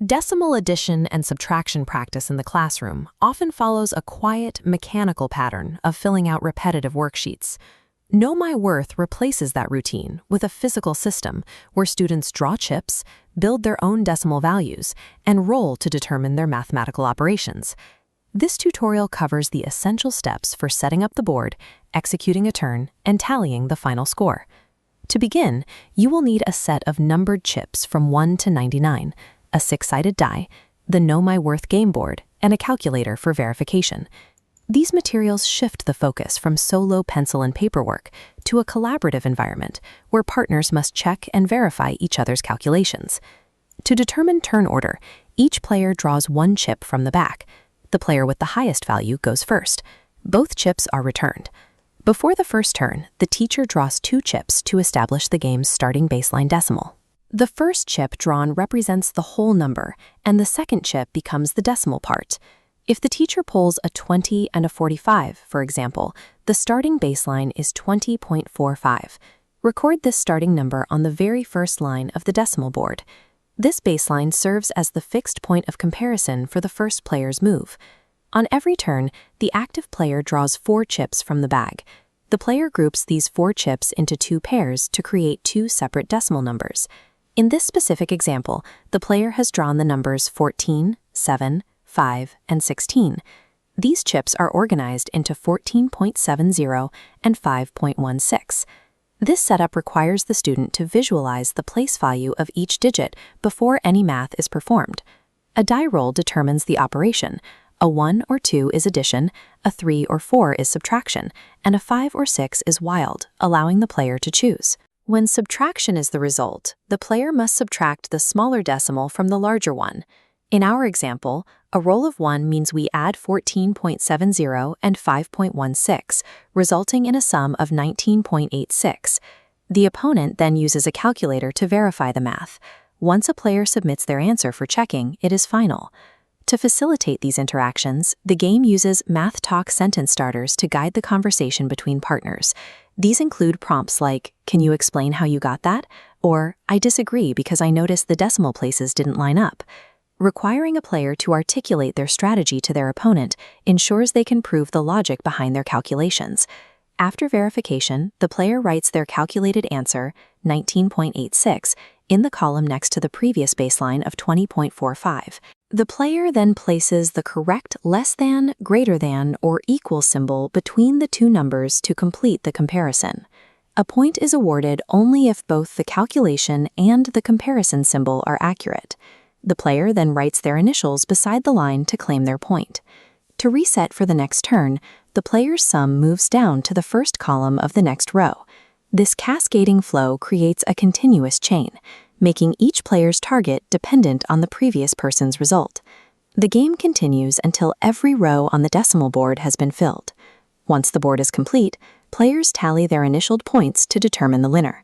Decimal addition and subtraction practice in the classroom often follows a quiet, mechanical pattern of filling out repetitive worksheets. Know My Worth replaces that routine with a physical system where students draw chips, build their own decimal values, and roll to determine their mathematical operations. This tutorial covers the essential steps for setting up the board, executing a turn, and tallying the final score. To begin, you will need a set of numbered chips from 1 to 99, a 6-sided die, the Know My Worth game board, and a calculator for verification. These materials shift the focus from solo pencil and paperwork to a collaborative environment where partners must check and verify each other's calculations. To determine turn order, each player draws one chip from the back. The player with the highest value goes first. Both chips are returned. Before the first turn, the teacher draws 2 chips to establish the game's starting baseline decimal. The first chip drawn represents the whole number, and the second chip becomes the decimal part. If the teacher pulls a 20 and a 45, for example, the starting baseline is 20.45. Record this starting number on the very first line of the decimal board. This baseline serves as the fixed point of comparison for the first player's move. On every turn, the active player draws 4 chips from the bag. The player groups these 4 chips into 2 pairs to create 2 separate decimal numbers. In this specific example, the player has drawn the numbers 14, 7, 5, and 16. These chips are organized into 14.70 and 5.16. This setup requires the student to visualize the place value of each digit before any math is performed. A die roll determines the operation. A 1 or 2 is addition, a 3 or 4 is subtraction, and a 5 or 6 is wild, allowing the player to choose. When subtraction is the result, the player must subtract the smaller decimal from the larger one. In our example, a roll of 1 means we add 14.70 and 5.16, resulting in a sum of 19.86. The opponent then uses a calculator to verify the math. Once a player submits their answer for checking, it is final. To facilitate these interactions, the game uses Math Talk sentence starters to guide the conversation between partners. These include prompts like, "Can you explain how you got that?" or "I disagree because I noticed the decimal places didn't line up." Requiring a player to articulate their strategy to their opponent ensures they can prove the logic behind their calculations. After verification, the player writes their calculated answer, 19.86, in the column next to the previous baseline of 20.45. The player then places the correct less than, greater than, or equal symbol between the 2 numbers to complete the comparison. A point is awarded only if both the calculation and the comparison symbol are accurate. The player then writes their initials beside the line to claim their point. To reset for the next turn, the player's sum moves down to the first column of the next row. This cascading flow creates a continuous chain, making each player's target dependent on the previous person's result. The game continues until every row on the decimal board has been filled. Once the board is complete, players tally their initialed points to determine the winner.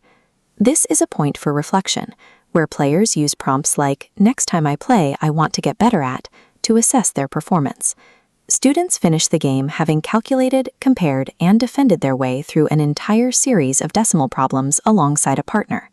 This is a point for reflection, where players use prompts like, "Next time I play, I want to get better at," to assess their performance. Students finish the game having calculated, compared, and defended their way through an entire series of decimal problems alongside a partner.